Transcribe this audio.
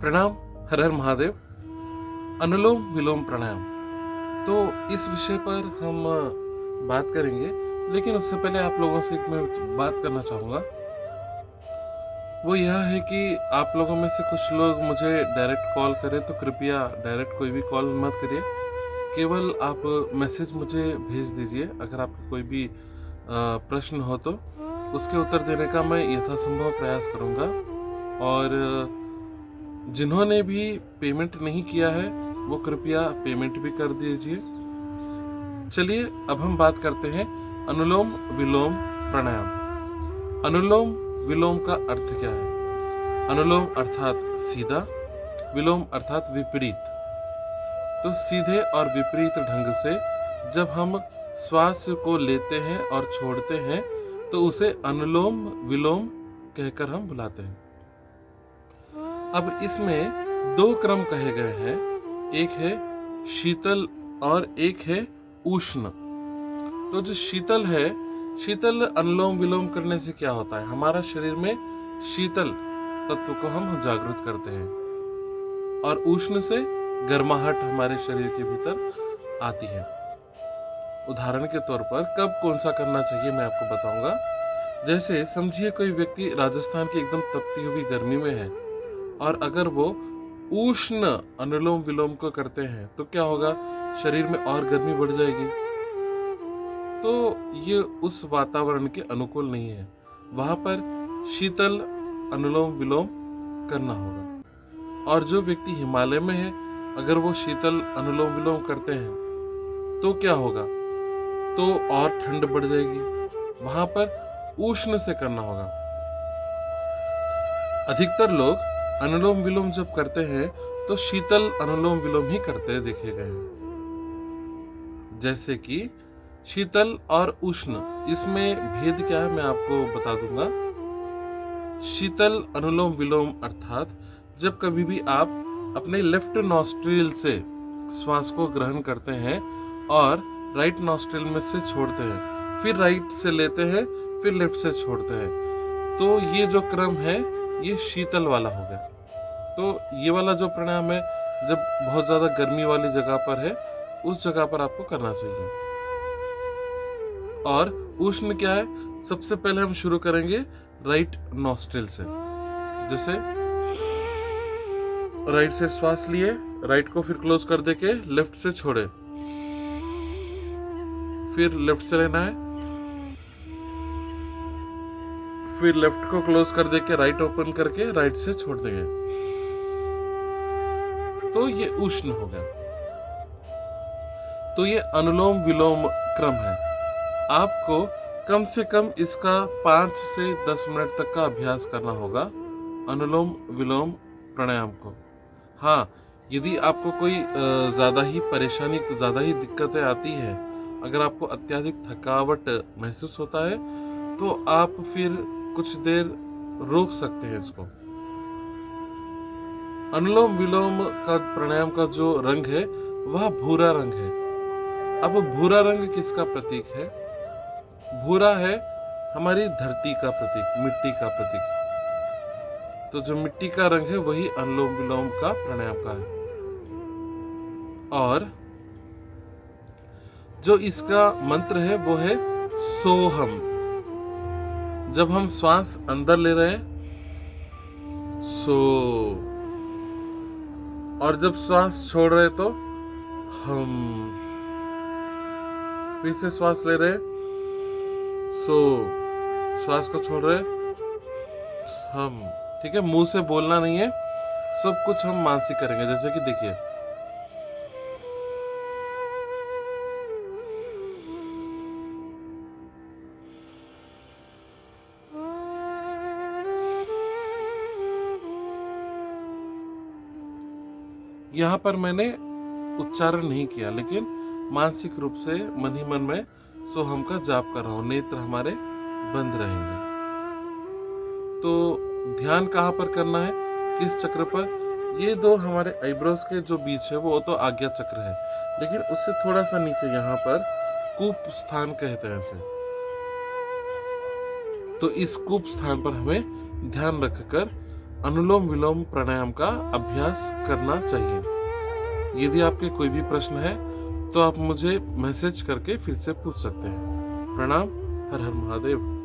प्रणाम। हर हर महादेव। अनुलोम विलोम प्राणायाम। तो इस विषय पर हम बात करेंगे, लेकिन उससे पहले आप लोगों से एक मैं बात करना चाहूँगा। वो यह है कि आप लोगों में से कुछ लोग मुझे डायरेक्ट कॉल करें तो कृपया डायरेक्ट कोई भी कॉल मत करिए। केवल आप मैसेज मुझे भेज दीजिए। अगर आपका कोई भी प्रश्न हो तो उसके उत्तर देने का मैं यथासंभव प्रयास करूँगा। और जिन्होंने भी पेमेंट नहीं किया है वो कृपया पेमेंट भी कर दीजिए। चलिए अब हम बात करते हैं अनुलोम विलोम प्राणायाम। अनुलोम विलोम का अर्थ क्या है? अनुलोम अर्थात सीधा, विलोम अर्थात विपरीत। तो सीधे और विपरीत ढंग से जब हम श्वास को लेते हैं और छोड़ते हैं तो उसे अनुलोम विलोम कहकर हम बुलाते हैं। अब इसमें दो क्रम कहे गए हैं, एक है शीतल और एक है उष्ण। तो जो शीतल है, शीतल अनुलोम विलोम करने से क्या होता है, हमारा शरीर में शीतल तत्व को हम जागृत करते हैं और उष्ण से गर्माहट हमारे शरीर के भीतर आती है। उदाहरण के तौर पर कब कौन सा करना चाहिए मैं आपको बताऊंगा। जैसे समझिए कोई व्यक्ति राजस्थान की एकदम तपती हुई गर्मी में है और अगर वो उष्ण अनुलोम विलोम को करते हैं तो क्या होगा, शरीर में और गर्मी बढ़ जाएगी। तो ये उस वातावरण के अनुकूल नहीं है। वहां पर शीतल अनुलोम विलोम करना होगा। और जो व्यक्ति हिमालय में है, अगर वो शीतल अनुलोम विलोम करते हैं तो क्या होगा, तो और ठंड बढ़ जाएगी। वहां पर उष्ण से करना होगा। अधिकतर लोग अनुलोम विलोम जब करते हैं तो शीतल अनुलोम विलोम ही करते देखे गए हैं। जैसे कि शीतल और उष्ण, इसमें भेद क्या है मैं आपको बता दूंगा। शीतल अनुलोम विलोम अर्थात जब कभी भी आप अपने लेफ्ट नॉस्ट्रिल से श्वास को ग्रहण करते हैं और राइट नॉस्ट्रिल में से छोड़ते हैं, फिर राइट से लेते हैं, फिर लेफ्ट से छोड़ते हैं, तो ये जो क्रम है ये शीतल वाला हो गया। तो ये वाला जो प्राणायाम है, जब बहुत ज्यादा गर्मी वाली जगह पर है उस जगह पर आपको करना चाहिए। और उष्ण क्या है, सबसे पहले हम शुरू करेंगे राइट नॉस्ट्रिल से। जैसे राइट से श्वास लिए, राइट को फिर क्लोज कर देके लेफ्ट से छोड़े, फिर लेफ्ट से लेना है, फिर लेफ्ट को क्लोज कर देके राइट ओपन करके राइट से छोड़ देंगे। तो ये उष्ण हो गया। तो ये अनुलोम विलोम क्रम है। आपको कम से कम इसका 5 से 10 मिनट तक का अभ्यास करना होगा अनुलोम विलोम प्राणायाम को। हाँ, यदि आपको कोई ज्यादा ही परेशानी, ज्यादा ही दिक्कतें आती है, अगर आपको अत्यधिक थकावट महसूस होता है तो आप फिर कुछ देर रोक सकते हैं इसको। अनुलोम विलोम का प्राणायाम का जो रंग है वह भूरा रंग है। अब भूरा रंग किसका प्रतीक है? भूरा है हमारी धरती का प्रतीक, मिट्टी का प्रतीक। तो जो मिट्टी का रंग है वही अनुलोम विलोम का प्राणायाम का है। और जो इसका मंत्र है वो है सोहम। जब हम श्वास अंदर ले रहे हैं सो, और जब श्वास छोड़ रहे तो हम। फिर से श्वास ले रहे सो, श्वास को छोड़ रहे हम। ठीक है, मुंह से बोलना नहीं है, सब कुछ हम मानसिक करेंगे। जैसे कि देखिए, यहाँ पर मैंने उच्चारण नहीं किया, लेकिन मानसिक रूप से मन ही मन में सोहम का जाप कर रहा हूं। नेत्र हमारे बंद रहेंगे। तो ध्यान कहाँ पर करना है, किस चक्र पर? ये दो हमारे आईब्रोज के जो बीच है वो तो आज्ञा चक्र है, लेकिन उससे थोड़ा सा नीचे यहाँ पर कूप स्थान कहते हैं इसे। तो इस कूप स्थान पर हमें ध्यान रखकर अनुलोम विलोम प्राणायाम का अभ्यास करना चाहिए। यदि आपके कोई भी प्रश्न है तो आप मुझे मैसेज करके फिर से पूछ सकते हैं। प्रणाम। हर हर महादेव।